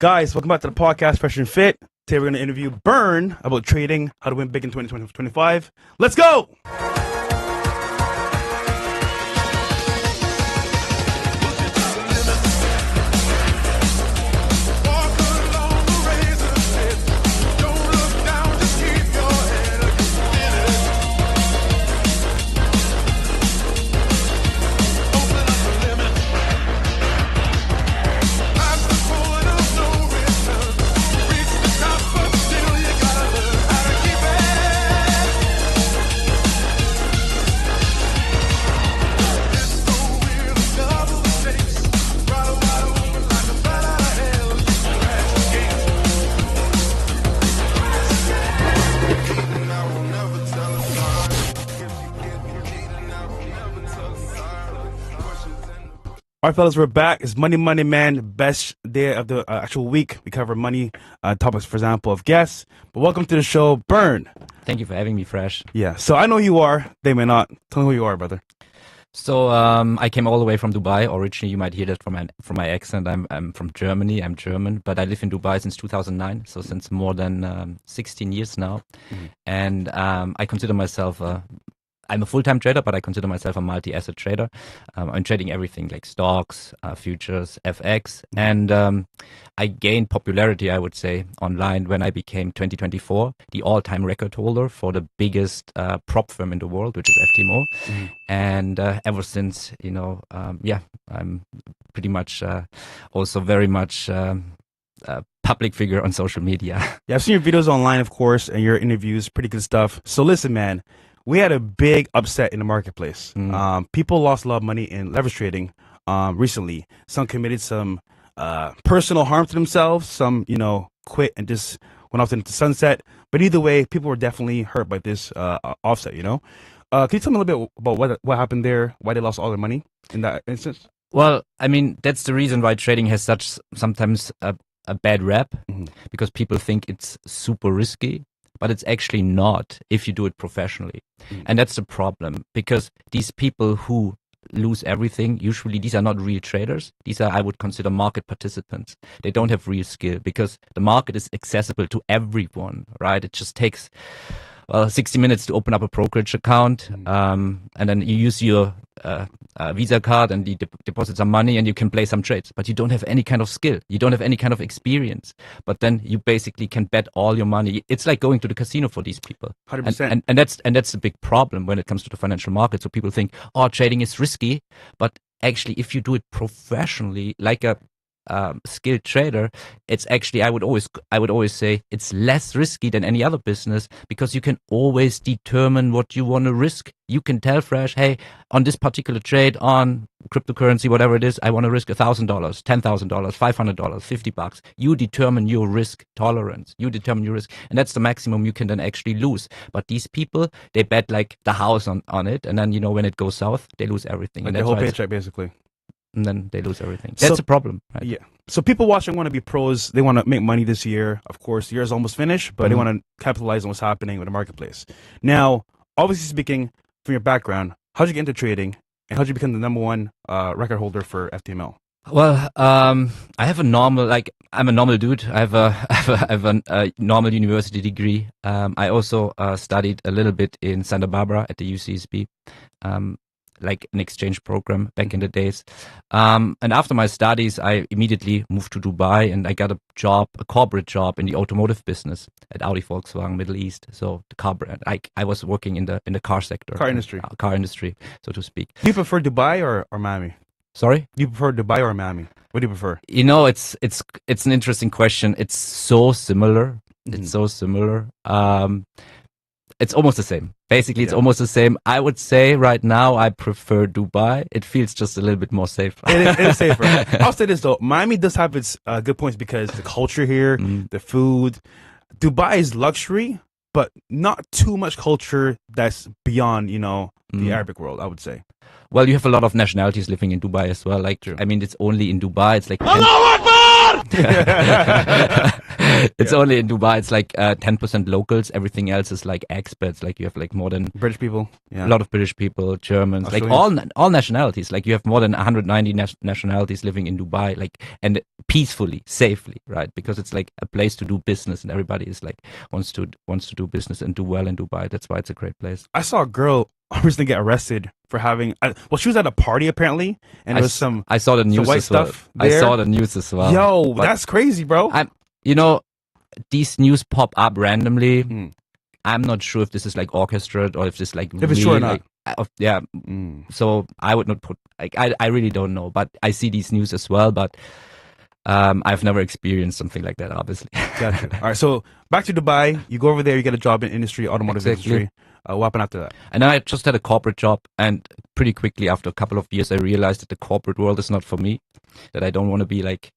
Guys, welcome back to the podcast, Fresh and Fit. Today we're going to interview Bernd about trading, how to win big in 2025. Let's go! All right, fellas, we're back. It's Money, Man, best day of the actual week. We cover money topics, for example, of guests. But welcome to the show, Bernd. Thank you for having me, Fresh. Yeah, so I know who you are. They may not. Tell me who you are, brother. So I came all the way from Dubai. Originally, you might hear that from my accent. I'm from Germany. I'm German, but I live in Dubai since 2009. So since more than 16 years now. Mm-hmm. And I consider myself I'm a full-time trader, but I consider myself a multi-asset trader. I'm trading everything like stocks, futures, FX. And I gained popularity, I would say, online when I became 2024 the all-time record holder for the biggest prop firm in the world, which is FTMO. Mm-hmm. And ever since, I'm pretty much also very much public figure on social media. Yeah, I've seen your videos online, of course, and your interviews, pretty good stuff. So listen, man. We had a big upset in the marketplace. People lost a lot of money in leverage trading recently. Some committed some personal harm to themselves. Some, quit and just went off into the sunset. But either way, people were definitely hurt by this offset, Can you tell me a little bit about what happened there, why they lost all their money in that instance? Well, I mean, that's the reason why trading has such sometimes a bad rep, because people think it's super risky. But it's actually not if you do it professionally. And that's the problem, because these people who lose everything, usually these are not real traders. These are, I would consider, market participants. They don't have real skill because the market is accessible to everyone, right? It just takes 60 minutes to open up a brokerage account, and then you use your Visa card and you deposit some money and you can play some trades, but you don't have any kind of skill. You don't have any kind of experience, but then you basically can bet all your money. It's like going to the casino for these people. 100%. And that's the big problem when it comes to the financial market. So people think, trading is risky, but actually if you do it professionally, like a skilled trader, it's actually, I would always say it's less risky than any other business, because you can always determine what you want to risk. You can tell Fresh, hey, on this particular trade on cryptocurrency, whatever it is, I want to risk $1,000, $10,000, $500, $50. You determine your risk tolerance. You determine your risk, and that's the maximum you can then actually lose. But these people, they bet like the house on it, and then when it goes south, they lose everything. Like and the whole paycheck, basically. And then they lose everything. That's a problem. Right? Yeah. So people watching want to be pros. They want to make money this year. Of course, the year is almost finished, but they want to capitalize on what's happening with the marketplace. Now, obviously speaking, from your background, how'd you get into trading, and how'd you become the #1 record holder for FTMO? Well, I have I'm a normal dude. I have a normal university degree. I also studied a little bit in Santa Barbara at the UCSB. Like an exchange program back in the days. And after my studies, I immediately moved to Dubai and I got a corporate job in the automotive business at Audi Volkswagen Middle East. So the car brand, I was working in the car sector. Car industry, so to speak. Do you prefer Dubai or Miami? Sorry? Do you prefer Dubai or Miami? What do you prefer? It's an interesting question. It's so similar. It's so similar. It's almost the same. Basically, it's almost the same. I would say right now I prefer Dubai. It feels just a little bit more safe. It is safer. I'll say this though. Miami does have its good points because the culture here, the food. Dubai is luxury, but not too much culture that's beyond, the Arabic world, I would say. Well, you have a lot of nationalities living in Dubai as well. Like, I mean, it's only in Dubai. It's like Allahu Akbar! It's only in Dubai. It's like 10% locals. Everything else is like expats. Like you have like more than British people. Yeah. a lot of British people, Germans, like all nationalities. Like you have more than 190 nationalities living in Dubai, like, and peacefully, safely, right? Because it's like a place to do business, and everybody is like wants to do business and do well in Dubai. That's why it's a great place. I saw a girl recently get arrested for having. Well, she was at a party apparently, and there was some. I saw the news white as well. stuff there. I saw the news as well. Yo, that's crazy, bro. You know, these news pop up randomly. I'm not sure if this is like orchestrated or if this like if it's true or not. Yeah. So I would not put like I really don't know, but I see these news as well. But I've never experienced something like that, obviously. Gotcha. All right, so back to Dubai. You go over there, you get a job in industry, automotive industry. What happened after that? And then I just had a corporate job, and pretty quickly after a couple of years, I realized that the corporate world is not for me. That I don't want to be like,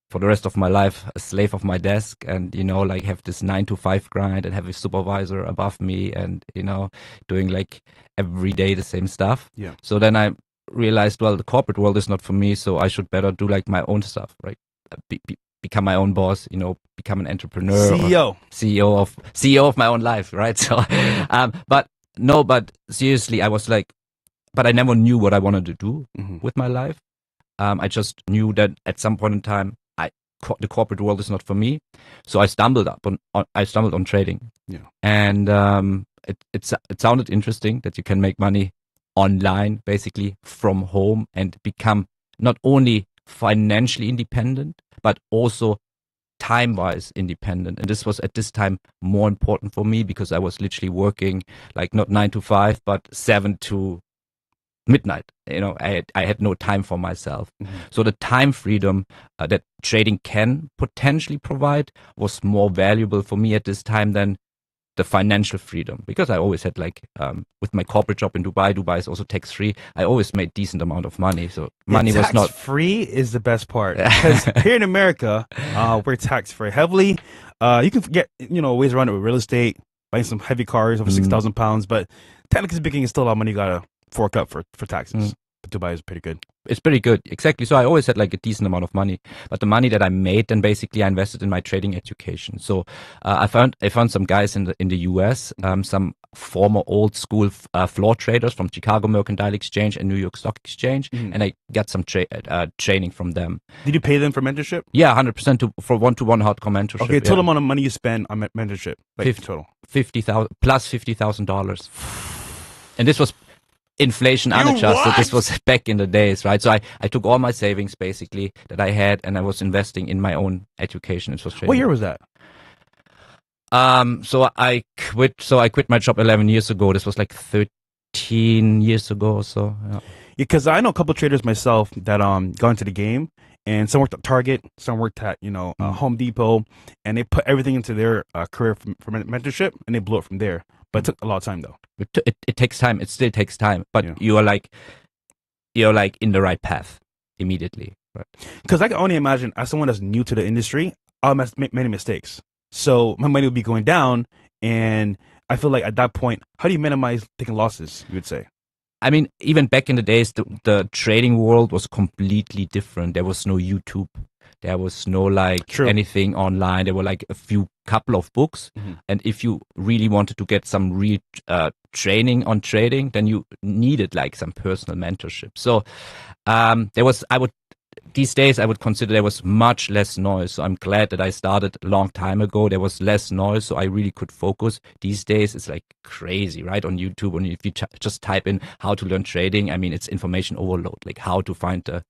for the rest of my life, a slave of my desk, and like have this 9 to 5 grind and have a supervisor above me, and doing like every day the same stuff. Yeah. So then I realized, well, the corporate world is not for me, so I should better do like my own stuff, right? Become my own boss, become an entrepreneur, CEO of my own life, right? So, but seriously, I was like, but I never knew what I wanted to do with my life. I just knew that at some point in time, the corporate world is not for me. So I stumbled on trading. Yeah. And it sounded interesting that you can make money online, basically from home, and become not only financially independent, but also time-wise independent. And this was at this time more important for me because I was literally working like not 9 to 5, but 7 to midnight. I had no time for myself. So the time freedom that trading can potentially provide was more valuable for me at this time than the financial freedom, because I always had like with my corporate job in Dubai is also tax free. I always made decent amount of money, so money was not free. Is the best part, because here in America we're taxed very heavily. You can get ways around it with real estate, buying some heavy cars over 6,000 pounds, but technically speaking, it's still a lot of money you gotta fork up for taxes. But Dubai is pretty good. It's pretty good, exactly. So I always had like a decent amount of money, but the money that I made, then basically I invested in my trading education. So I found some guys in the US, some former old school floor traders from Chicago Mercantile Exchange and New York Stock Exchange, and I got some training from them. Did you pay them for mentorship? Yeah, 100% for one-to-one hardcore mentorship. Okay, total amount of money you spend on mentorship, like total $50,000 plus $50,000, and this was inflation unadjusted. This was back in the days, right? So I took all my savings basically that I had, and I was investing in my own education. It was trading. What year was that? So I quit my job 11 years ago. This was like 13 years ago or so. Yeah. Because I know a couple of traders myself that got into the game, and some worked at Target, some worked at Home Depot, and they put everything into their career for mentorship, and they blew it from there. But it took a lot of time though. It takes time. It still takes time, but you're like in the right path immediately, right? Because I can only imagine, as someone that's new to the industry, I'll make many mistakes. So my money will be going down, and I feel like at that point, how do you minimize taking losses? You would say. I mean, even back in the days, the trading world was completely different. There was no YouTube. There was no anything online. There were like a couple of books. And if you really wanted to get some real training on trading, then you needed like some personal mentorship. So these days I would consider there was much less noise. So I'm glad that I started a long time ago. There was less noise, so I really could focus. These days it's like crazy, right? On YouTube, and if you just type in how to learn trading, I mean, it's information overload, like how to find the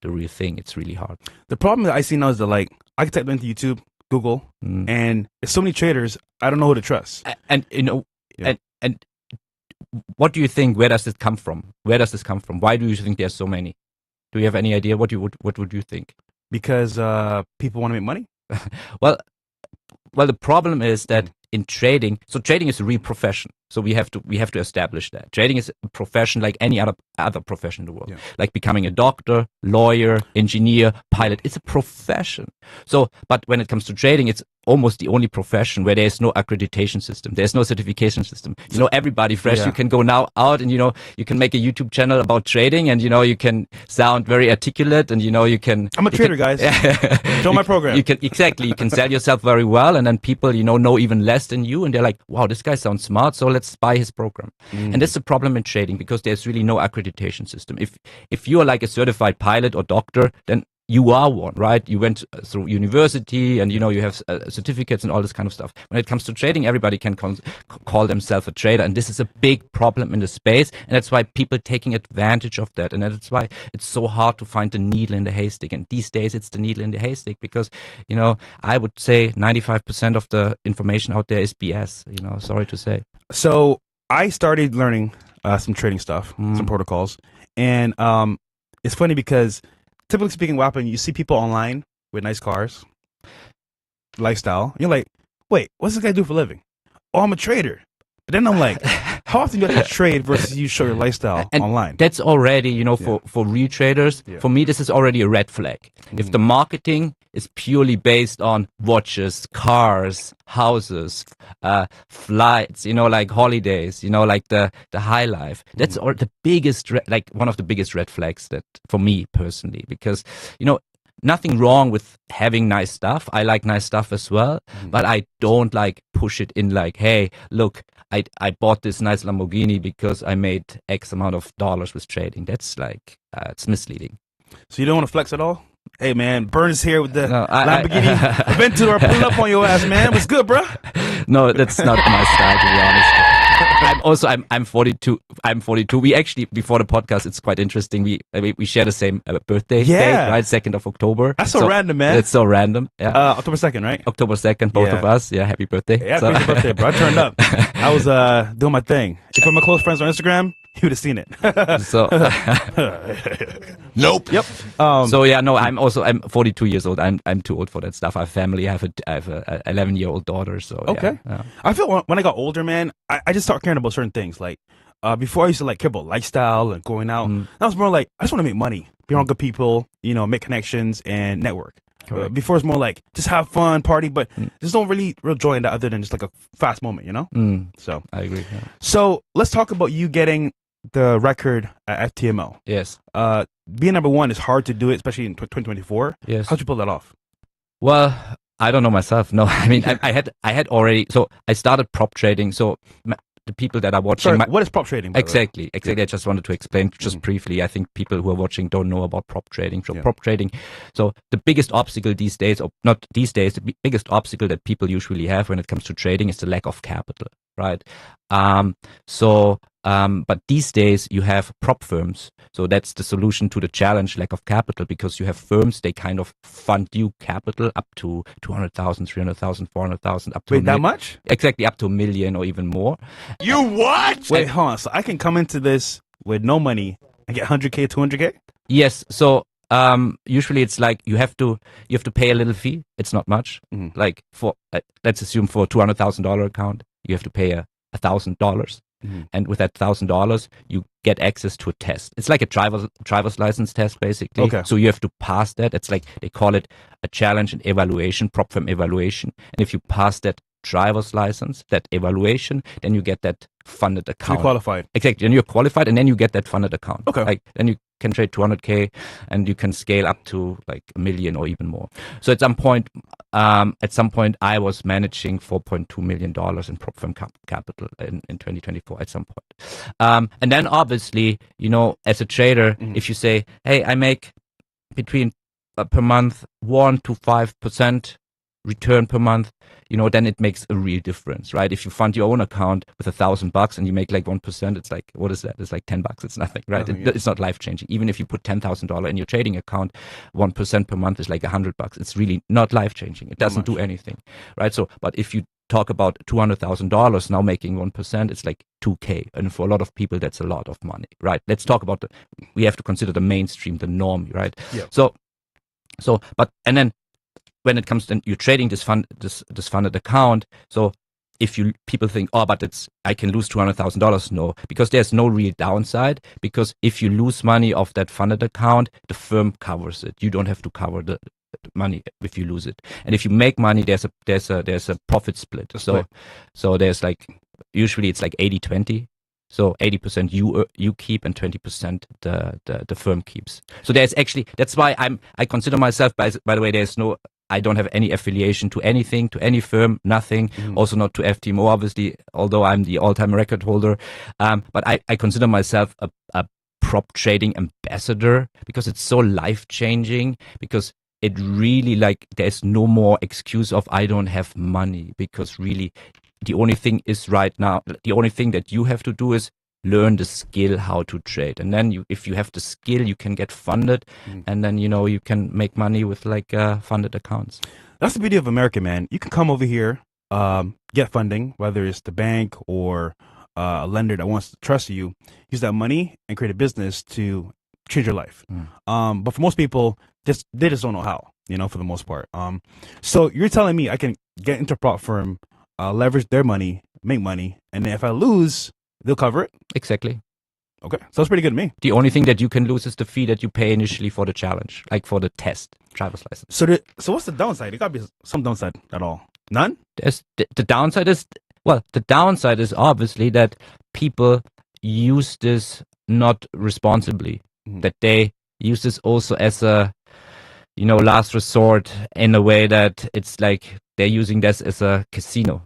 real thing. It's really hard. The problem that I see now is that like I can type into YouTube, Google, and there's so many traders, I don't know who to trust. And and what do you think? Where does it come from? Why do you think there's so many? Do you have any idea what would you think? Because people want to make money? Well, the problem is that in trading, so trading is a real profession. So we have to establish that trading is a profession like any other profession in the world. Yeah. Like becoming a doctor, lawyer, engineer, pilot. It's a profession. So, but when it comes to trading, it's almost the only profession where there's no accreditation system. There's no certification system. You know, everybody fresh, you can go now out and, you know, you can make a YouTube channel about trading and, you know, you can sound very articulate and, you know, you can. I'm a trader, guys. Join my program. You can sell yourself very well. And then people, you know even less than you. And they're like, wow, this guy sounds smart. So let's buy his program. And that's the problem in trading because there's really no accreditation system. If you are like a certified pilot or doctor, then you are one, right? You went through university and, you know, you have certificates and all this kind of stuff. When it comes to trading, everybody can call themselves a trader. And this is a big problem in the space. And that's why people taking advantage of that. And that's why it's so hard to find the needle in the haystack. And these days it's the needle in the haystack because, you know, I would say 95% of the information out there is BS, you know, sorry to say. So I started learning some trading stuff, some protocols. And it's funny because typically speaking, what happens, you see people online with nice cars, lifestyle. You're like, wait, what's this guy do for a living? Oh, I'm a trader. But then I'm like, how often do you actually trade versus you show your lifestyle online? That's already, you know, for real traders, for me, this is already a red flag. If the marketing is purely based on watches, cars, houses, flights, you know, like holidays, you know, like the high life, that's all the biggest, like one of the biggest red flags that for me personally, because, you know, nothing wrong with having nice stuff. I like nice stuff as well, but I don't like push it in like, hey, look, I bought this nice Lamborghini because I made X amount of dollars with trading. That's like, it's misleading. So you don't want to flex at all? Hey man, Bernd is here with the Lamborghini Aventador pulling up on your ass, man. What's good, bro? No, that's not my style, to be honest. I'm 42. I'm 42. We actually, before the podcast, it's quite interesting. We share the same birthday date, right? 2nd of October. That's so random, man. It's so random. Yeah. October 2nd, right? October 2nd, both of us. Yeah, happy birthday. Yeah, happy birthday, bro. I turned up. I was doing my thing. If I'm my close friends on Instagram, you would have seen it. So nope. Yep. So yeah, no, I'm 42 years old. I'm too old for that stuff. I have family. I have a 11-year-old daughter. So okay. Yeah. I feel when I got older, man, I just started caring about certain things. Like before, I used to like care about lifestyle and going out. That was more like I just want to make money, be around good people, you know, make connections and network. Before it's more like just have fun, party, but there's no real joy in that other than just like a fast moment, you know. So I agree. Yeah. So let's talk about you getting the record at FTMO. Yes. Being number one is hard to do it, especially in 2024. Yes. How'd you pull that off? Well, I don't know myself. No, I mean, I had already. So I started prop trading. So the people that are watching. Sorry, what is prop trading? Exactly. I just wanted to explain just briefly. I think people who are watching don't know about prop trading. So prop trading. So the biggest obstacle these days, or not these days, the biggest obstacle that people usually have when it comes to trading is the lack of capital, right? But these days you have prop firms. So that's the solution to the challenge, lack of capital, because you have firms, they kind of fund you capital up to 200,000, 300,000, 400,000, up to Wait, that much? Exactly, up to $1 million or even more. You what? Wait, hold on. So I can come into this with no money and get 100K, 200K? Yes. So usually it's like you have to pay a little fee. It's not much. Like for let's assume for a $200,000 account, you have to pay $1,000. And with that $1,000, you get access to a test. It's like a driver's license test, basically. Okay. So you have to pass that. It's like they call it a challenge and evaluation, prop firm evaluation. And if you pass that driver's license, that evaluation, then you get that funded account. You're qualified. Exactly. And you're qualified, and then you get that funded account. Okay. Like then you can trade 200K, and you can scale up to like $1 million or even more. So at some point, I was managing $4.2 million in prop firm capital in 2024 at some point. And then obviously, you know, as a trader, if you say, hey, I make between per month 1 to 5% return per month, you know, then it makes a real difference, right? If you fund your own account with $1,000 and you make like 1%, it's like, what is that? It's like $10. It's nothing, right? It's not life changing. Even if you put $10,000 in your trading account, 1% per month is like $100. It's really not life changing. It doesn't do anything, right? So, but if you talk about $200,000 now making 1%, it's like 2K. And for a lot of people, that's a lot of money, right? Let's talk about we have to consider the mainstream, the norm, right? Yeah. And then when it comes to you're trading this funded account, so if you people think, oh, but I can lose $200,000. No, because there's no real downside. Because if you lose money off that funded account, the firm covers it. You don't have to cover the money if you lose it. And if you make money, there's a profit split. So there's like, usually it's like 80-20. So 80% you keep and 20% the firm keeps. So there's actually, that's why I consider myself, by the way, I don't have any affiliation to anything, to any firm, nothing. Also not to FTMO, obviously, although I'm the all-time record holder. But I consider myself a prop trading ambassador, because it's so life-changing, because it really, like, there's no more excuse of I don't have money, because really the only thing that you have to do is learn the skill how to trade. And then if you have the skill, you can get funded, and then, you can make money with like funded accounts. That's the beauty of America, man. You can come over here, get funding, whether it's the bank or a lender that wants to trust you, use that money and create a business to change your life. But for most people, they just don't know how, for the most part. So you're telling me I can get into a prop firm, leverage their money, make money, and then if I lose, they'll cover it? Exactly. Okay, sounds pretty good to me. The only thing that you can lose is the fee that you pay initially for the challenge, like for the test, driver's license. So what's the downside? There got to be some downside at all. None? The downside is, the downside is obviously that people use this not responsibly, that they use this also as a, last resort, in a way that it's like they're using this as a casino,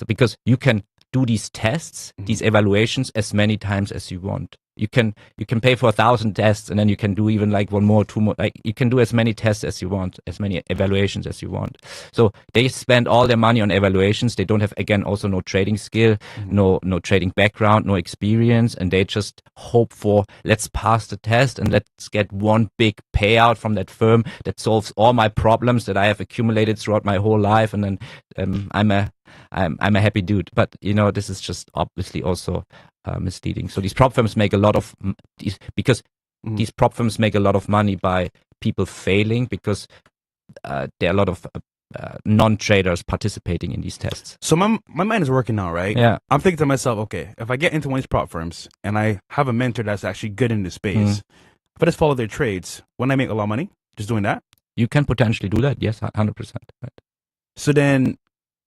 because you can do these tests, these evaluations, as many times as you want. You can pay for 1,000 tests, and then you can do even like one more, two more. Like, you can do as many tests as you want, as many evaluations as you want. So they spend all their money on evaluations. They don't have, again, also no trading skill, no trading background, no experience, and they just hope for, let's pass the test and let's get one big payout from that firm that solves all my problems that I have accumulated throughout my whole life, and then I'm a happy dude. But this is just obviously also misleading. So these prop firms make a lot of these prop firms make a lot of money by people failing, because there are a lot of non-traders participating in these tests. So my mind is working now, right? Yeah. I'm thinking to myself, okay, if I get into one of these prop firms and I have a mentor that's actually good in this space, if I just follow their trades, wouldn't I make a lot of money just doing that? You can potentially do that, yes, 100%. Right. So then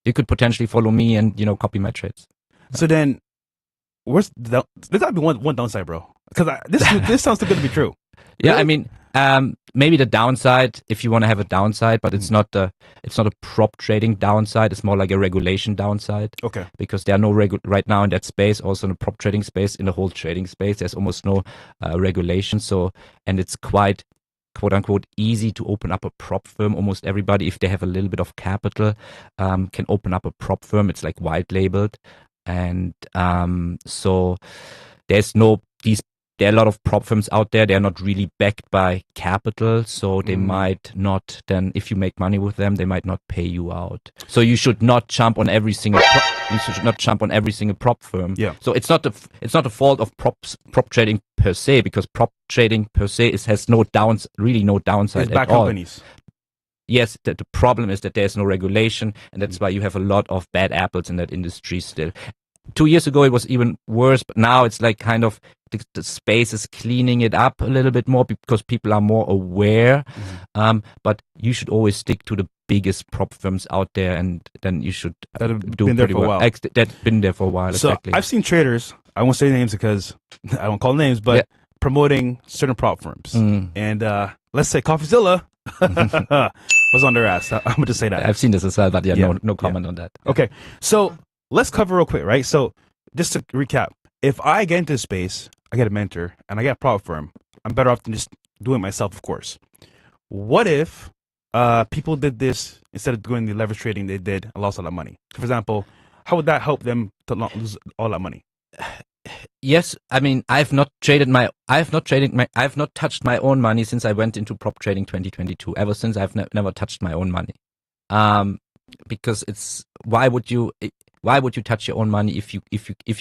you could potentially follow me and copy my trades. So then, there's gotta be one downside, bro. Because this sounds too good to be true. Yeah, Really? I mean, maybe the downside, if you want to have a downside, but it's not a prop trading downside. It's more like a regulation downside. Okay. Because there are no right now in that space, also in the prop trading space, in the whole trading space, there's almost no regulation. So, and it's quite, quote unquote, easy to open up a prop firm. Almost everybody, if they have a little bit of capital, can open up a prop firm. It's like white labeled. And so there are a lot of prop firms out there. They're not really backed by capital, so they might not. Then, if you make money with them, they might not pay you out. So you should not jump on every single. You should not jump on every single prop firm. Yeah. So it's not the fault of prop trading per se, because prop trading per se has no downside It's at bad all. companies. Yes, the problem is that there's no regulation, and that's why you have a lot of bad apples in that industry still. 2 years ago, it was even worse, but now it's like kind of the space is cleaning it up a little bit more, because people are more aware. But you should always stick to the biggest prop firms out there, and then you should do been there pretty for a well. while. That's been there for a while. So Exactly. I've seen traders, I won't say names because I don't call names, but promoting certain prop firms. And let's say CoffeeZilla was on their ass. I'm going to say that. I've seen this as well, but no comment on that. Okay, so let's cover real quick, right? So just to recap, if I get into this space, I get a mentor, and I get a prop firm, I'm better off than just doing it myself, of course. What if people did this instead of doing the leverage trading they did and lost a lot of money? For example, how would that help them to not lose all that money? Yes, I mean, I've not touched my own money since I went into prop trading 2022. Ever since, I've never touched my own money. Because it's, why would you touch your own money if you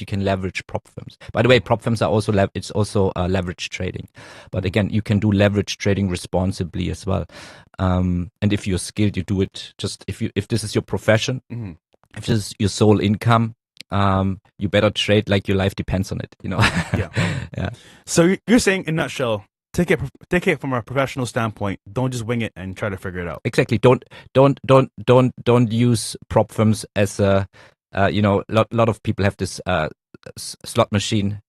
can leverage prop firms? By the way, prop firms are also leverage trading, but again, you can do leverage trading responsibly as well. And if you're skilled, you do it. Just if this is your profession, if this is your sole income, you better trade like your life depends on it. Yeah. Yeah. So you're saying, in a nutshell, take it from a professional standpoint. Don't just wing it and try to figure it out. Exactly. Don't use prop firms as a lot of people have this slot machine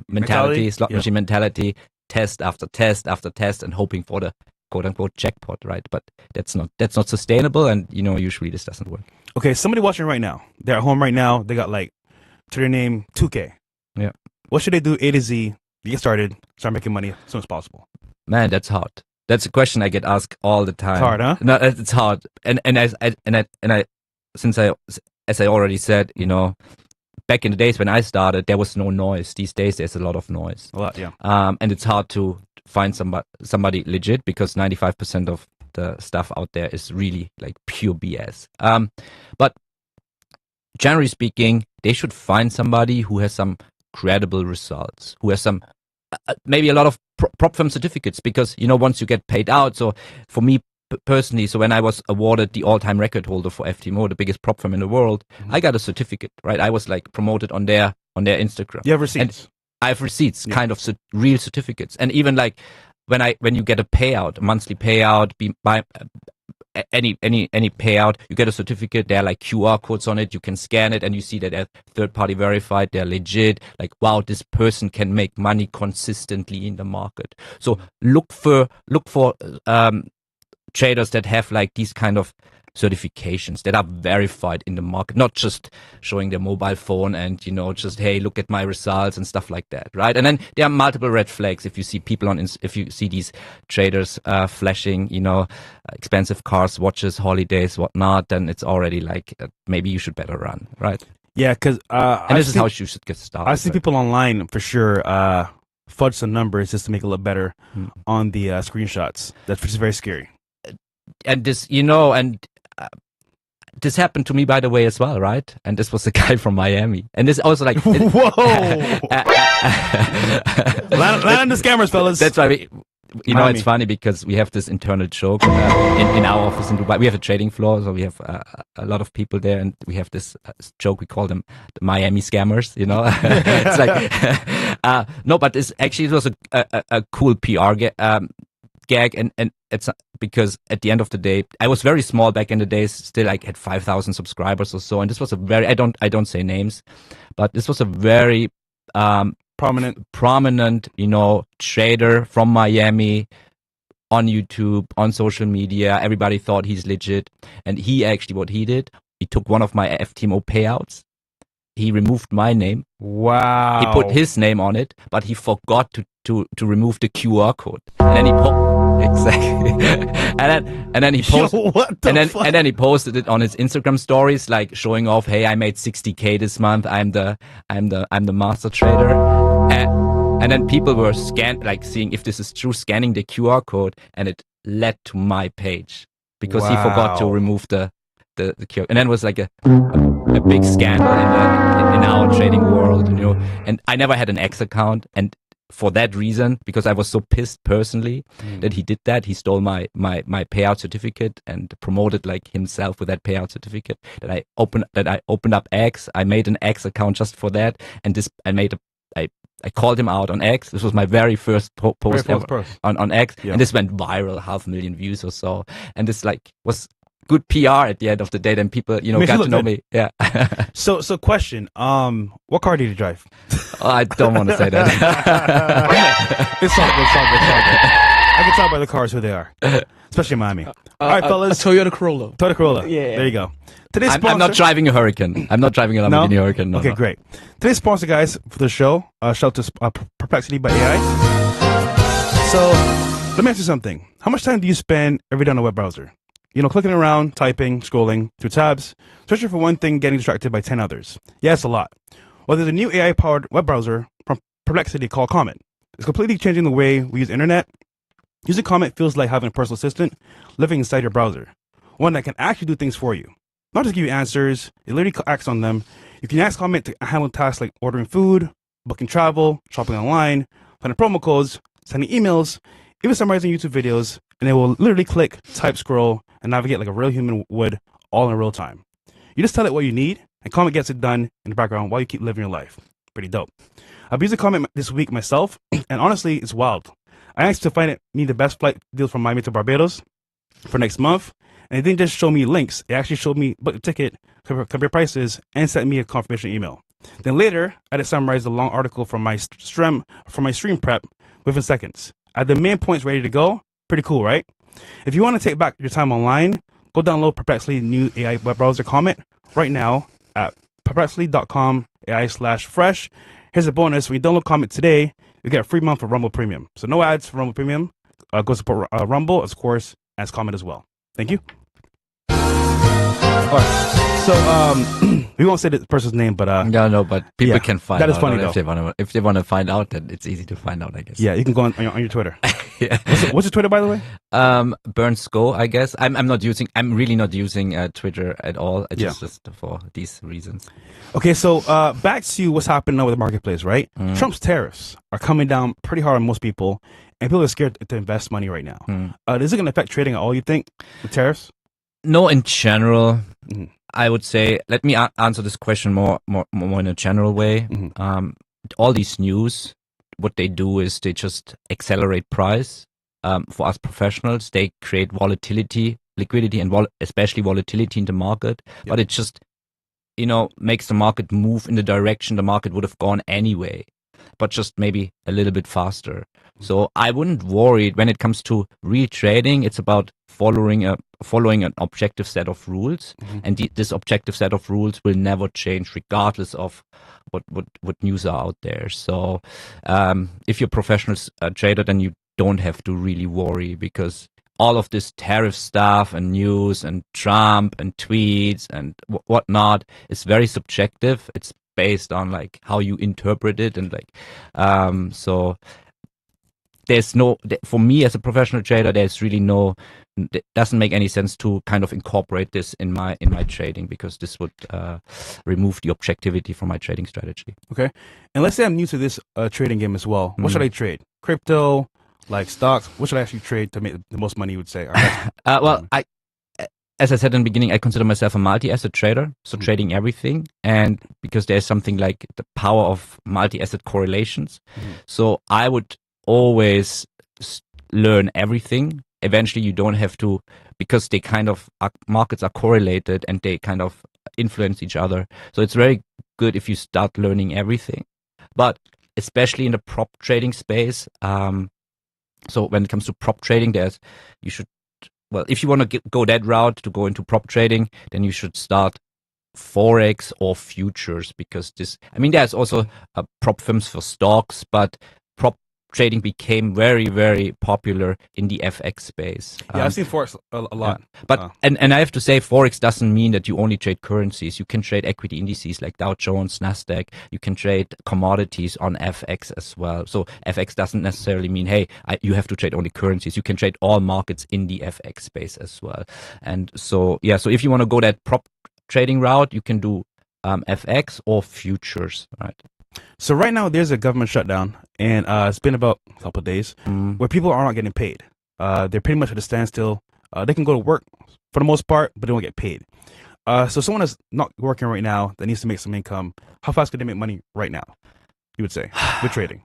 mentality, slot machine mentality, test after test after test, and hoping for the quote unquote jackpot, right? But that's not sustainable, and usually this doesn't work. Okay, somebody watching right now, they're at home right now. They got to their name 2K. Yeah. What should they do A to Z to get started, start making money as soon as possible? Man, that's hard. That's a question I get asked all the time. It's hard, huh? No, it's hard. And as I already said, back in the days when I started, there was no noise. These days, there's a lot of noise. A lot, yeah. And it's hard to find somebody legit, because 95% of the stuff out there is really like pure BS. But generally speaking, they should find somebody who has some credible results, who has some maybe a lot of prop firm certificates, because once you get paid out. So for me personally, so when I was awarded the all-time record holder for FTMO, the biggest prop firm in the world, I got a certificate, right? I was like promoted on their Instagram. You have receipts? And I have receipts, kind of real certificates. And even like when you get a payout, a monthly payout, by any payout, you get a certificate. There are like QR codes on it. You can scan it, and you see that they're third-party verified. They're legit. Like, wow, this person can make money consistently in the market. So look for traders that have like these kind of certifications that are verified in the market, not just showing their mobile phone and just, hey, look at my results and stuff like that, right? And then there are multiple red flags if you see people if you see these traders flashing expensive cars, watches, holidays, whatnot, then it's already like maybe you should better run, right? Yeah, because and this is how you should get started. I see people online for sure fudge some numbers just to make it look better on the screenshots. That's just very scary. And this, this happened to me, by the way, as well, right? And this was a guy from Miami. And this also like... Whoa! Land the scammers, fellas. That's why it's funny because we have this internal joke in our office in Dubai. We have a trading floor, so we have a lot of people there, and we have this joke. We call them the Miami scammers. It's like no, but it was a cool PR gag, and it's because at the end of the day, I was very small back in the days. Still, I had 5,000 subscribers or so, and this was a very I don't say names, but this was a very prominent, trader from Miami on YouTube, on social media. Everybody thought he's legit, and what he did, he took one of my FTMO payouts. He removed my name. Wow. He put his name on it, but he forgot to remove the QR code. And then he exactly. and then he posted and then he posted it on his Instagram stories, like showing off, hey, I made 60K this month. I'm the master trader. And then people were seeing if this is true, scanning the QR code, and it led to my page because he forgot to remove the QR. And then it was like a big scandal in our trading world, And I never had an X account, and for that reason, because I was so pissed personally that he did that, he stole my payout certificate and promoted like himself with that payout certificate. That I opened up X. I made an X account just for that, and I called him out on X. This was my very first post ever on X, and this went viral, 500,000 views or so. And this was good PR at the end of the day. Then people, got to know me. Yeah. So question. What car did you drive? I don't want to say that. It's all good. I can tell by the cars who they are, especially in Miami. All right, fellas. A Toyota Corolla. Yeah. There you go. Today's sponsor. I'm not driving a Huracan. I'm not driving a Lamborghini Huracan. No, okay, great. Today's sponsor, guys, for the show, shout out to Perplexity AI. So let me ask you something. How much time do you spend every day on a web browser? Clicking around, typing, scrolling through tabs, searching for one thing, getting distracted by 10 others. Yeah, it's a lot. Well, there's a new AI-powered web browser from Perplexity called Comet. It's completely changing the way we use internet. Using Comet feels like having a personal assistant living inside your browser. One that can actually do things for you. Not just give you answers, it literally acts on them. You can ask Comet to handle tasks like ordering food, booking travel, shopping online, finding promo codes, sending emails, even summarizing YouTube videos, and it will literally click, type, scroll, and navigate like a real human would, all in real time. You just tell it what you need, and Comment gets it done in the background while you keep living your life. Pretty dope. I've used a Comment this week myself, and honestly, it's wild. I asked to find me the best flight deals from Miami to Barbados for next month, and it didn't just show me links. It actually showed me book the ticket, compare prices, and sent me a confirmation email. Then later, I had to summarize the long article from my stream prep within seconds. I had the main points ready to go. Pretty cool, right? If you want to take back your time online, go download Perplexity new AI web browser Comment right now at perplexity.com AI/fresh. Here's a bonus. When you download Comment today, you get a free month of Rumble Premium. So no ads for Rumble Premium. Go support Rumble, of course, as Comment as well. Thank you. All right. So we won't say the person's name, but but people can find out. That is funny though. If they want to find out, then it's easy to find out, I guess. Yeah, you can go on your Twitter. Yeah. What's your Twitter, by the way? Bernd, I guess. I'm really not using Twitter at all. Just for these reasons. Okay, so back to what's happening now with the marketplace, right? Trump's tariffs are coming down pretty hard on most people, and people are scared to invest money right now. Is it going to affect trading at all, you think, with tariffs? No, in general, I would say, let me answer this question more in a general way. All these news, what they do is they just accelerate price. For us professionals, they create volatility, liquidity, and especially volatility in the market. Yep. But it just, makes the market move in the direction the market would have gone anyway, but just maybe a little bit faster. So I wouldn't worry when it comes to real trading. It's about following an objective set of rules, and this objective set of rules will never change regardless of what news are out there. So if you're a professional trader, then you don't have to really worry, because all of this tariff stuff and news and Trump and tweets and whatnot is very subjective. It's based on like how you interpret it, and so there's no, for me as a professional trader, there's really no, it doesn't make any sense to kind of incorporate this in my trading, because this would remove the objectivity from my trading strategy. Okay, and let's say I'm new to this trading game as well. What should I trade? Crypto, like stocks? What should I actually trade to make the most money, you would say? Well, as I said in the beginning, I consider myself a multi-asset trader, so trading everything, and because there's something like the power of multi-asset correlations. So I would always learn everything. Eventually you don't have to, because they kind of markets are correlated and they kind of influence each other. So it's very good if you start learning everything, but especially in the prop trading space. So when it comes to prop trading, if you want to go that route to go into prop trading, then you should start Forex or futures, because there's also prop firms for stocks, but prop trading became very, very popular in the FX space. Yeah, I've seen Forex a lot. Yeah. But and I have to say, Forex doesn't mean that you only trade currencies. You can trade equity indices like Dow Jones, Nasdaq. You can trade commodities on FX as well. So FX doesn't necessarily mean, hey, you have to trade only currencies. You can trade all markets in the FX space as well. And so, so if you want to go that prop trading route, you can do FX or futures, right? So right now there's a government shutdown, and it's been about a couple of days where people are not getting paid. They're pretty much at a standstill. They can go to work for the most part, but they don't get paid. So someone that's not working right now that needs to make some income, how fast could they make money right now, you would say, with trading?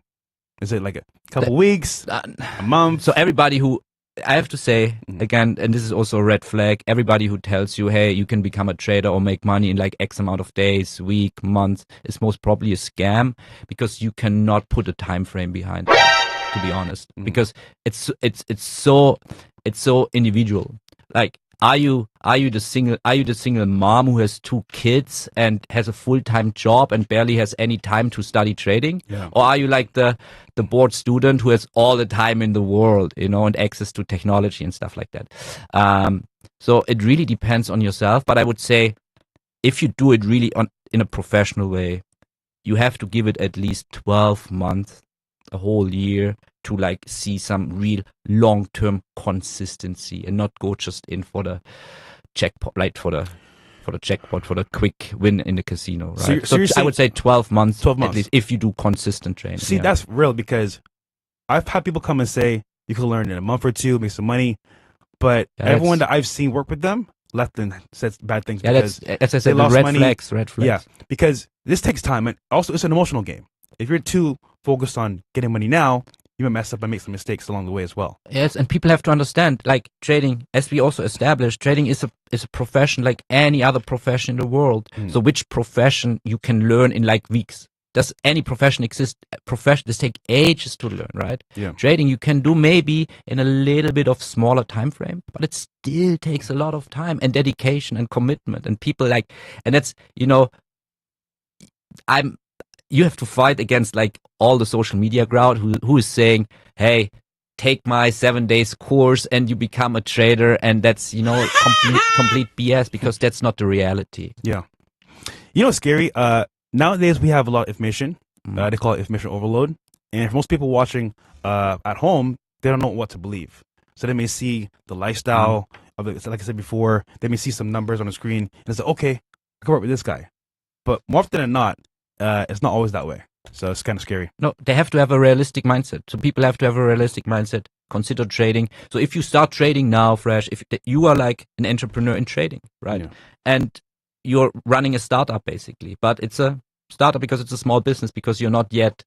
Is it like a couple weeks, a month? So everybody who, I have to say, again, and this is also a red flag, everybody who tells you, hey, you can become a trader or make money in like X amount of days, week, month, is most probably a scam, because you cannot put a time frame behind it, to be honest, because it's so individual. Like, are you the single mom who has 2 kids and has a full-time job and barely has any time to study trading? Yeah. Or are you like the bored student who has all the time in the world, and access to technology and stuff like that? So it really depends on yourself. But I would say, if you do it really in a professional way, you have to give it at least 12 months, a whole year, to like see some real long-term consistency, and not go just in for the jackpot, like for the jackpot, for the quick win in the casino, right? So I would say 12 months, 12 months at least, if you do consistent training. See, that's real, because I've had people come and say you can learn in a month or two, make some money, but everyone that I've seen work with them, left and said bad things Yeah, because that's I they said, the lost red money. flags, red flags. Yeah, because this takes time, and also it's an emotional game. If you're too focused on getting money now, you might mess up and make some mistakes along the way as well. Yes, and people have to understand, like trading, as we also established, trading is a profession like any other profession in the world. So which profession you can learn in like weeks? Does any profession exist? Professions take ages to learn, right? Yeah. Trading you can do maybe in a little bit of smaller time frame, but it still takes a lot of time and dedication and commitment. And people like, and that's, you have to fight against like all the social media crowd who is saying, hey, take my 7 days course and you become a trader, and that's complete BS, because that's not the reality. Yeah. You know what's scary? Nowadays we have a lot of information. They call it information overload. And for most people watching at home, they don't know what to believe. So they may see the lifestyle of it. Like I said before, they may see some numbers on the screen and say, okay, I can work with this guy. But more often than not, it's not always that way. So it's kind of scary. No, they have to have a realistic mindset. So people have to have a realistic mindset. Consider trading. So if you start trading now, fresh, if you are like an entrepreneur in trading, right? Yeah. And you're running a startup basically, but it's a startup because it's a small business, because you're not yet,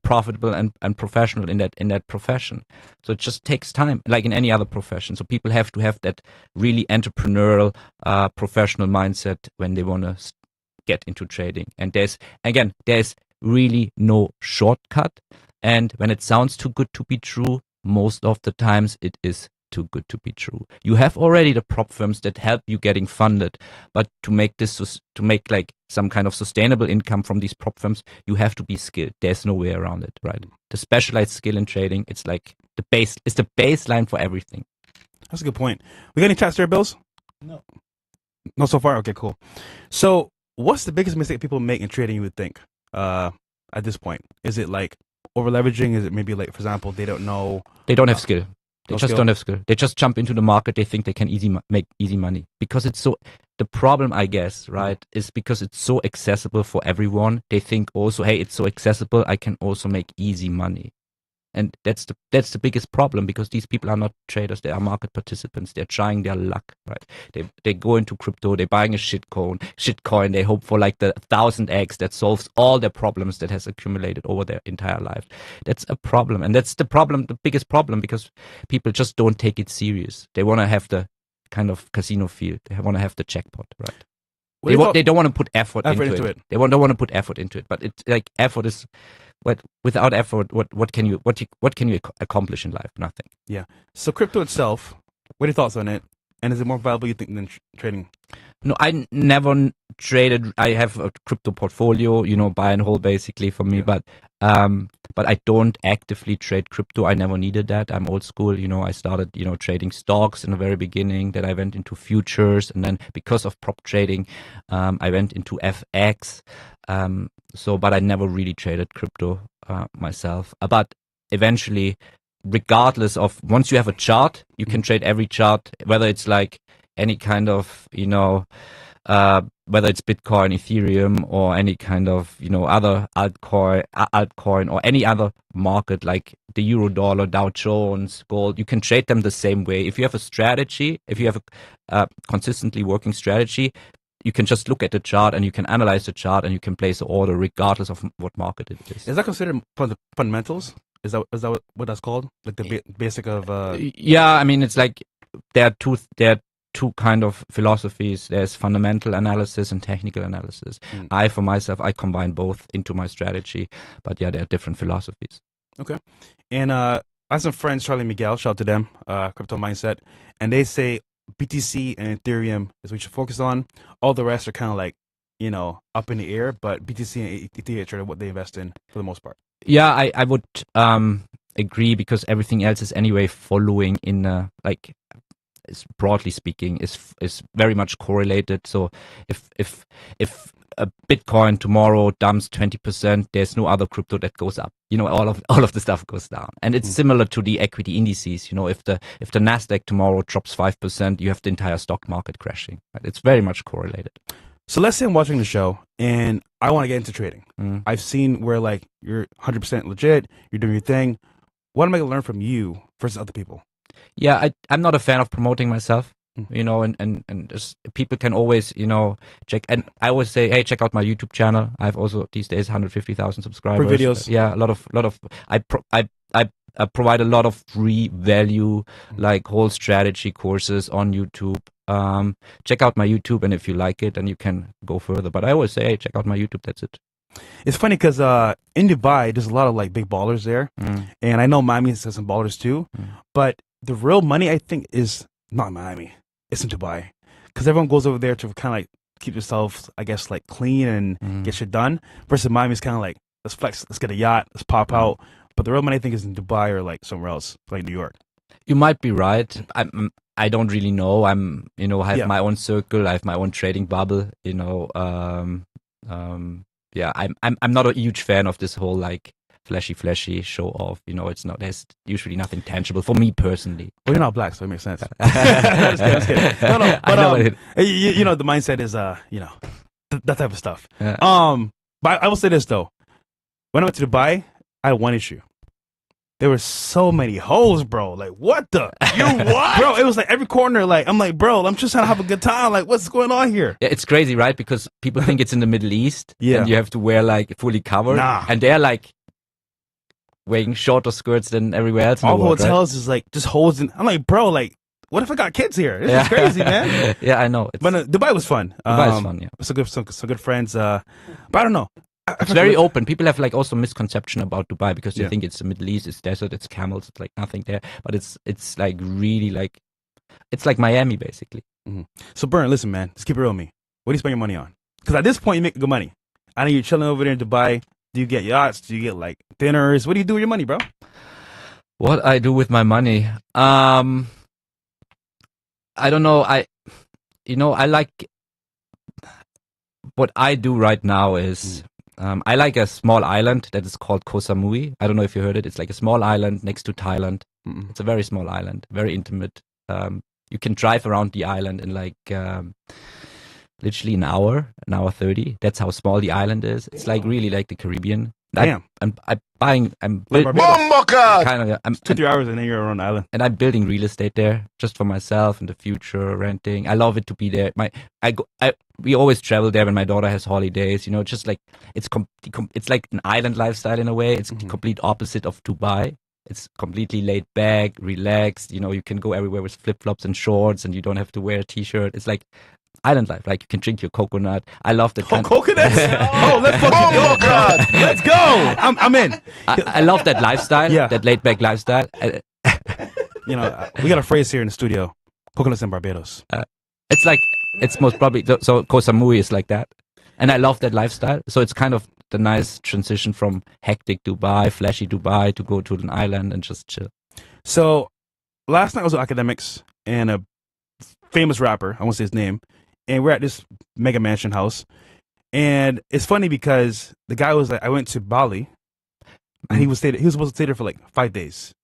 profitable and professional in that profession. So it just takes time, like in any other profession. So people have to have that really entrepreneurial, professional mindset when they want to get into trading. And there's really no shortcut. And when it sounds too good to be true, most of the times it is too good to be true. You have already the prop firms that help you getting funded, but to make like some kind of sustainable income from these prop firms, you have to be skilled. There's no way around it, right? The specialized skill in trading, it's like it's the baseline for everything. That's a good point. We got any chats there, Bills? No. No, so far? Okay, cool. So what's the biggest mistake people make in trading, you would think, at this point? Is it like over leveraging? Is it maybe like, for example, they don't know? They don't have skill. They No just skill? don't have skill. They just jump into the market. They think they can make easy money, because it's so. The problem, I guess, right, is because it's so accessible for everyone. They think also, hey, it's so accessible, I can also make easy money. And that's the biggest problem, because these people are not traders. They are market participants. They're trying their luck, right? They go into crypto. They're buying a shitcoin. They hope for like the 1000x that solves all their problems that has accumulated over their entire life. That's a problem, and that's the problem, the biggest problem, because people just don't take it serious. They want to have the kind of casino feel. They want to have the jackpot, right? They don't want to put effort into it. They don't want to put effort into it. But it's like effort is. But without effort, what can you accomplish in life? Nothing. Yeah. So crypto itself, what are your thoughts on it? And is it more valuable, you think, than trading? No, I never traded. I have a crypto portfolio, buy and hold basically for me. Yeah. But I don't actively trade crypto. I never needed that. I'm old school. I started, trading stocks in the very beginning. Then I went into futures, and then because of prop trading, I went into FX. But I never really traded crypto myself. But eventually, regardless of, once you have a chart, you can trade every chart, whether it's like any kind of, whether it's Bitcoin, Ethereum, or any kind of, other altcoin, or any other market like the Euro dollar, Dow Jones, gold. You can trade them the same way. If you have a strategy, if you have a consistently working strategy, you can just look at the chart and you can analyze the chart and you can place an order regardless of what market it is. Is that considered fundamentals? Is that what that's called? Like the basic of? Yeah, I mean, it's like there are two kind of philosophies. There's fundamental analysis and technical analysis. I, for myself, I combine both into my strategy. But yeah, there are different philosophies. Okay, and I have some friends, Charlie and Miguel, shout out to them, Crypto Mindset, and they say BTC and Ethereum is what you should focus on. All the rest are kind of like, up in the air, but BTC and Ethereum are what they invest in for the most part. Yeah, I would agree, because everything else is anyway following in broadly speaking is very much correlated. So if a Bitcoin tomorrow dumps 20%, there's no other crypto that goes up. All of the stuff goes down. And it's similar to the equity indices. If the Nasdaq tomorrow drops 5%, you have the entire stock market crashing. Right? It's very much correlated. So let's say I'm watching the show and I want to get into trading. I've seen where like you're 100% legit, you're doing your thing. What am I going to learn from you versus other people? Yeah, I'm not a fan of promoting myself. you know, and just, people can always, you know, check. And I always say, hey, check out my YouTube channel. I have also these days 150,000 subscribers. For videos. Yeah, a lot of. I provide a lot of free value, like whole strategy courses on YouTube. Check out my YouTube, and if you like it, then you can go further. But I always say, hey, check out my YouTube. That's it. It's funny because in Dubai, there's a lot of like big ballers there, and I know Miami has some ballers too. But the real money, I think, is not in Miami. It's in Dubai, because everyone goes over there to kind of like keep themselves, I guess, like clean and get shit done. Versus Miami is kind of like, let's flex, let's get a yacht, let's pop out. But the real money, I think, is in Dubai or like somewhere else, like New York. You might be right. I don't really know. You know, I have my own circle. I have my own trading bubble. You know, yeah. I'm not a huge fan of this whole like flashy show off. You know, there's usually nothing tangible for me personally. Well, you're not black, so it makes sense. I'm just kidding. No, but you know, the mindset is you know, that type of stuff. Yeah. But I will say this though, when I went to Dubai, I had one issue. There were so many hoes, bro. Like, what the? You what? Bro, it was like every corner. Like, I'm like, bro, I'm just trying to have a good time. Like, what's going on here? Yeah, it's crazy, right? Because people think it's in the Middle East. Yeah. And you have to wear like fully covered. Nah. And they're like wearing shorter skirts than everywhere else in All the world, hotels is like just hoes. I'm like, bro, like, what if I got kids here? This is crazy, man. Yeah, I know. But Dubai was fun. Dubai is fun, yeah. Some good friends. But I don't know. It's very open. People have like also misconception about Dubai because they think it's the Middle East, it's desert, it's camels, it's like nothing there. But it's like really like, it's like Miami basically. So Bernd, listen, man, just keep it real with me. What do you spend your money on? Because at this point you make good money. I know you're chilling over there in Dubai. Do you get yachts? Do you get like dinners? What do you do with your money, bro? What I do with my money? I don't know. I like, what I do right now is, I like a small island that is called Koh Samui. I don't know if you heard it. It's like a small island next to Thailand. It's a very small island, very intimate. You can drive around the island in like literally an hour 30. That's how small the island is. It's like really like the Caribbean. Damn. I'm Bomba 2-3 hours and then you're on the island. And I'm building real estate there just for myself in the future, renting. I love it to be there. We always travel there when my daughter has holidays. You know, just like it's like an island lifestyle in a way. It's the complete opposite of Dubai. It's completely laid back, relaxed. You know, you can go everywhere with flip flops and shorts, and you don't have to wear a t-shirt. It's like island life. Like you can drink your coconut. I love the coconuts. Let's fucking go. Let's go. I'm in. I love that lifestyle. Yeah. That laid back lifestyle. You know, we got a phrase here in the studio: coconuts in Barbados. It's like, it's most probably so. Koh Samui is like that, and I love that lifestyle. So it's kind of the nice transition from hectic Dubai, flashy Dubai, to go to an island and just chill. So last night I was with academics and a famous rapper. I won't say his name. And we're at this mega mansion house. And it's funny because the guy was like, I went to Bali and he was supposed to stay there for like 5 days.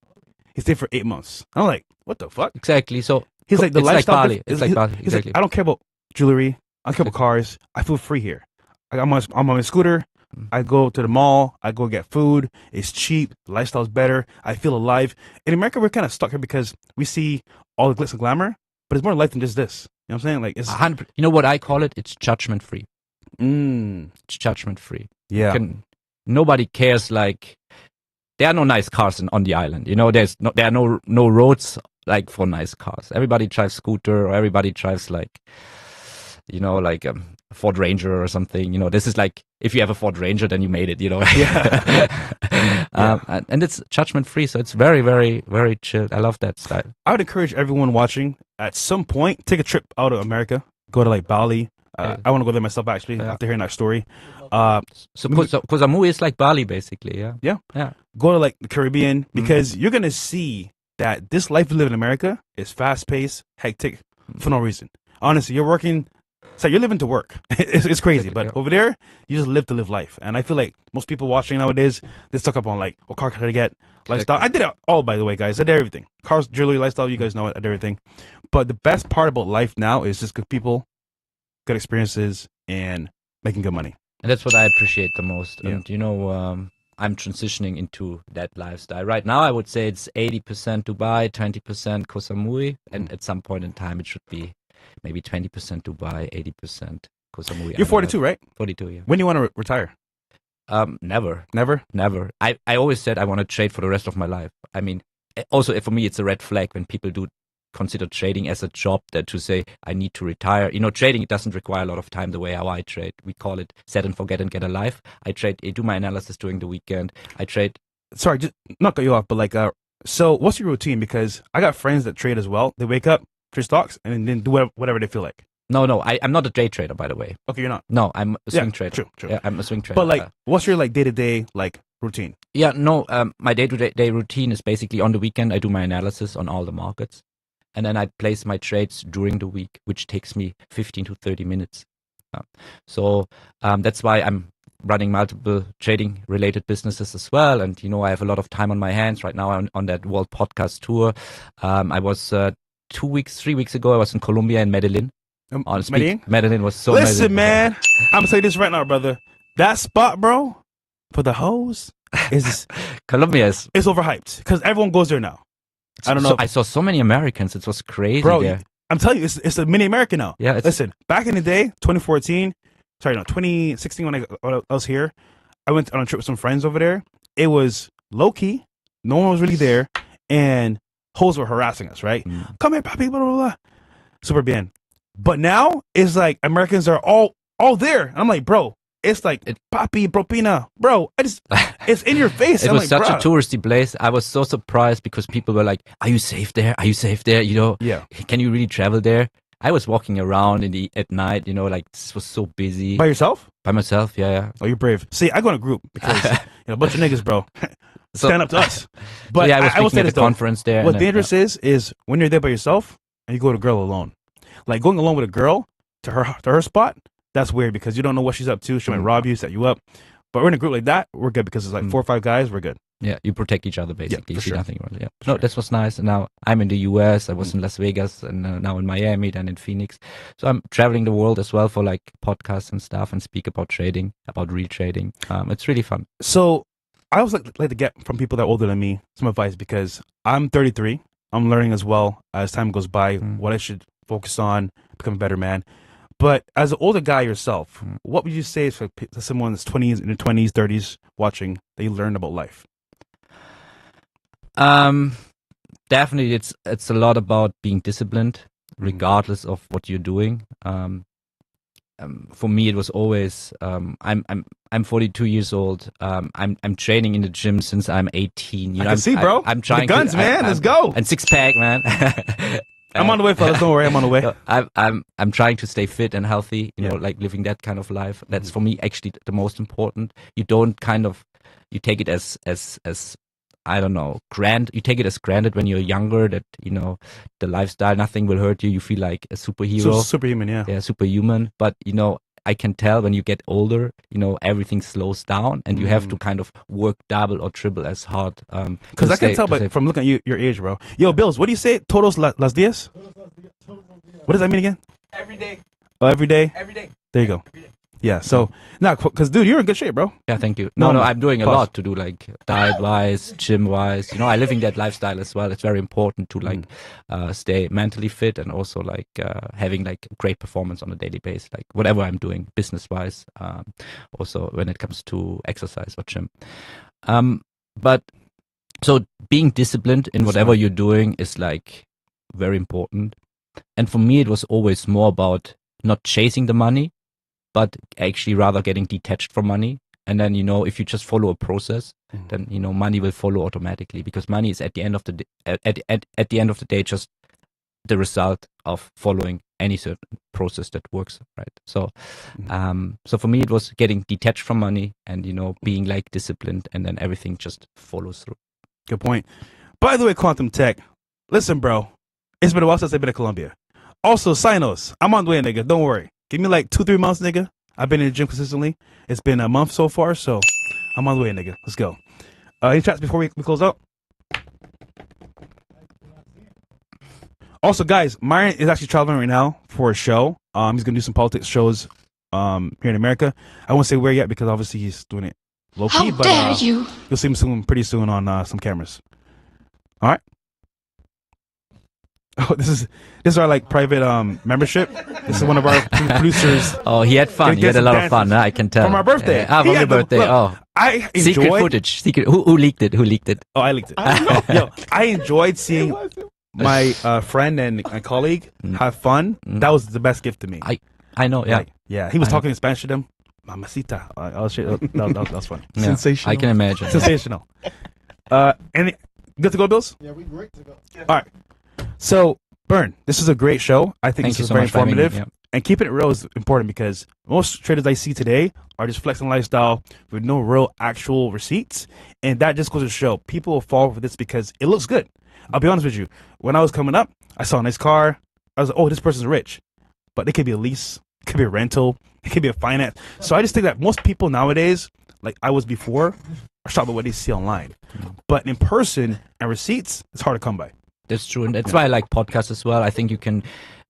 He stayed for 8 months. I'm like, what the fuck? Exactly. So he's like, the lifestyle. Like Bali. It's like Bali. Exactly. Like, I don't care about jewelry. I don't care about cars. I feel free here. I'm on my scooter. I go to the mall. I go get food. It's cheap. The lifestyle's better. I feel alive. In America, we're kind of stuck here because we see all the glitz and glamour, but it's more life than just this. You know what I'm saying? Like, it's 100%. You know what I call it? It's judgment free. It's judgment free. Yeah. Nobody cares. Like, there are no nice cars on the island. You know, there are no roads like for nice cars. Everybody drives scooter, or everybody drives like, you know, like a Ford Ranger or something. You know, this is like, if you have a Ford Ranger, then you made it. You know. And it's judgment free, so it's very, very, very chill. I love that style. I would encourage everyone watching at some point take a trip out of America. Go to like Bali. I want to go there myself actually after hearing that story. So Koh Samui is like Bali basically. Yeah. Go to like the Caribbean because you're gonna see that this life we live in America is fast paced, hectic for no reason. Honestly, you're working. So you're living to work. It's crazy, but over there, you just live to live life. And I feel like most people watching nowadays, they stuck up on like, what car can I get? Lifestyle. I did it all, by the way, guys. I did everything. Cars, jewelry, lifestyle, you guys know it. I did everything. But the best part about life now is just good people, good experiences, and making good money. And that's what I appreciate the most. And you know, I'm transitioning into that lifestyle. Right now, I would say it's 80% Dubai, 20% Koh Samui, and at some point in time, it should be maybe 20% Dubai, 80% Koh Samui. You're 42, right? 42, yeah. When do you want to retire? Never. Never? Never. I always said I want to trade for the rest of my life. I mean, also for me, it's a red flag when people do consider trading as a job, that to say I need to retire. You know, trading, it doesn't require a lot of time the way how I trade. We call it set and forget and get a life. I do my analysis during the weekend. I trade. Sorry, just not cut you off, but like, so what's your routine? Because I got friends that trade as well. They wake up, trade stocks, and then do whatever they feel like. No, I'm not a day trader, by the way. Okay, you're not. No, I'm a swing trader. True. Yeah, I'm a swing trader. But like, what's your like day-to-day like routine? Yeah, no, my day-to-day routine is basically on the weekend, I do my analysis on all the markets. And then I place my trades during the week, which takes me 15 to 30 minutes. So that's why I'm running multiple trading related businesses as well. And, you know, I have a lot of time on my hands right now on that world podcast tour. I was 3 weeks ago, I was in Colombia in Medellin. Medellin was so Listen, amazing. man, I'm gonna say this right now, brother. That spot, bro, for the hoes is Colombia is. It's overhyped because everyone goes there now. I don't know. I saw so many Americans. It was crazy, bro. there. I'm telling you, it's a mini America now. Yeah. Listen, back in the day, 2016 when I was here, I went on a trip with some friends over there. It was low key. No one was really there, and hoes were harassing us. Right? Come here, papi, blah blah blah. Super bien. But now it's like Americans are all there. And I'm like, bro, it's like papi propina, bro. It's in your face. It I'm was like, such a touristy place. I was so surprised because people were like, "Are you safe there? Are you safe there? You know, yeah. Can you really travel there?" I was walking around at night. You know, like this was so busy. By yourself? By myself, yeah. Oh, you're brave. See, I go in a group because a bunch of niggas, bro, stand up to us. But so, yeah, I was speaking at the conference there. What's dangerous is when you're there by yourself and you go to a girl alone. Like going alone with a girl to her spot, that's weird because you don't know what she's up to. She might rob you, set you up. But we're in a group like that, we're good because it's like 4 or 5 guys, we're good. Yeah, you protect each other basically. Yeah, you see sure. nothing wrong. Yeah. No, this was nice. And now I'm in the US. I was in Las Vegas and now in Miami, then in Phoenix. So I'm traveling the world as well for like podcasts and stuff and speak about trading, about real trading. It's really fun. So I always like to get from people that are older than me some advice because I'm 33. I'm learning as well as time goes by what I should focus on, become a better man. But as an older guy yourself, what would you say for someone that's in their 20s, 30s watching that you learned about life? Definitely, it's a lot about being disciplined, regardless of what you're doing. For me, it was always I'm 42 years old. I'm training in the gym since I'm 18. You know, I can see, bro. I'm trying the guns, man. Let's go. And 6-pack, man. I'm on the way, fellas. Don't worry, I'm on the way. I'm trying to stay fit and healthy. You know, like living that kind of life. That's for me actually the most important. You don't you take it as I don't know, you take it as granted when you're younger that, you know, the lifestyle, nothing will hurt you. You feel like a superhero. Superhuman, yeah. Yeah, superhuman. But, you know, I can tell when you get older, you know, everything slows down and you have to kind of work double or triple as hard. Because I can tell from looking at your age, bro. Yo, Bills, what do you say? Todos las días? What does that mean again? Every day. Oh, every day? Every day. There you go. Yeah, so now, because dude, you're in good shape, bro. Yeah, thank you. No, I'm doing a lot to do, like diet wise, gym wise. You know, I living that lifestyle as well. It's very important to like stay mentally fit and also like having like great performance on a daily basis, like whatever I'm doing business wise. Also when it comes to exercise or gym. But so being disciplined in whatever you're doing is like very important. And for me, it was always more about not chasing the money, but actually rather getting detached from money. And then, you know, if you just follow a process, then, you know, money will follow automatically because money is at the end of the day, at the end of the day, just the result of following any certain process that works, right? So, so for me, it was getting detached from money and, you know, being like disciplined and then everything just follows through. Good point. By the way, Quantum Tech, listen, bro, it's been a while since I've been to Colombia. Also, Sinos, I'm on the way, nigga. Don't worry. Give me like 2-3 months, nigga. I've been in the gym consistently. It's been a month so far, so I'm on the way, nigga. Let's go. Any chats before we close up? Also, guys, Myron is actually traveling right now for a show. He's gonna do some politics shows here in America. I won't say where yet because obviously he's doing it low How key, but dare you? you'll see him soon, pretty soon on some cameras. All right. Oh, this is our like private membership. This is one of our producers. Oh, he had fun. Gonna He get had a some lot of dances fun. I can tell. from our birthday. From He your had the- birthday. look, Oh, I secret enjoyed. footage. Secret. Who leaked it? Who leaked it? Oh, I leaked it. Yo, I enjoyed seeing my friend and colleague have fun. That was the best gift to me. I know. Yeah. Like, yeah. He was I talking in Spanish to them. Mamacita. Oh shit, that was fun. Yeah, Sensational. I can imagine. Sensational. Any good to go, Bills? Yeah, we great to go. All right. So, Bernd, this is a great show. I think Thank this you is so very much for having me, informative. yeah. And keeping it real is important because most traders I see today are just flexing lifestyle with no real actual receipts. And that just goes to show people will fall for this because it looks good. I'll be honest with you. When I was coming up, I saw a nice car. I was like, oh, this person's rich. But it could be a lease. It could be a rental. It could be a finance. So I just think that most people nowadays, like I was before, are shocked by what they see online. But in person and receipts, it's hard to come by. That's true, and that's why I like podcasts as well. I think you can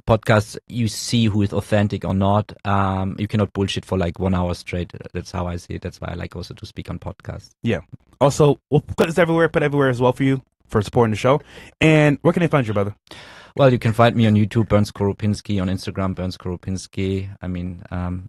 podcasts. You see who is authentic or not. You cannot bullshit for like 1 hour straight. That's how I see it. That's why I like also to speak on podcasts. Yeah. Also, we'll put this everywhere, put everywhere as well for you for supporting the show. And where can they find you, brother? Well, you can find me on YouTube, Bernd Skoropinski, on Instagram, Bernd Skoropinski. I mean,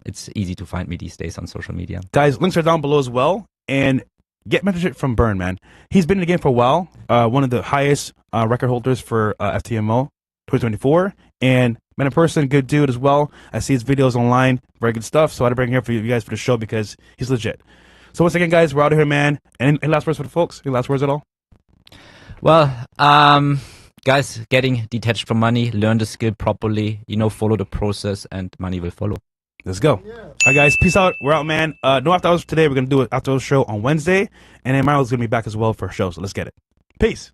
it's easy to find me these days on social media. Guys, links are down below as well. And get mentorship from Bernd, man. He's been in the game for a while. One of the highest record holders for FTMO 2024. And man, in person, good dude as well. I see his videos online. Very good stuff. So I had to bring him here for you guys for the show because he's legit. So once again, guys, we're out of here, man. And any last words for the folks? Any last words at all? Well, guys, getting detached from money, learn the skill properly, follow the process and money will follow. Let's go. All right, guys. Peace out. We're out, man. No after hours today. We're going to do an after hours show on Wednesday. And then Mario's going to be back as well for a show. So let's get it. Peace.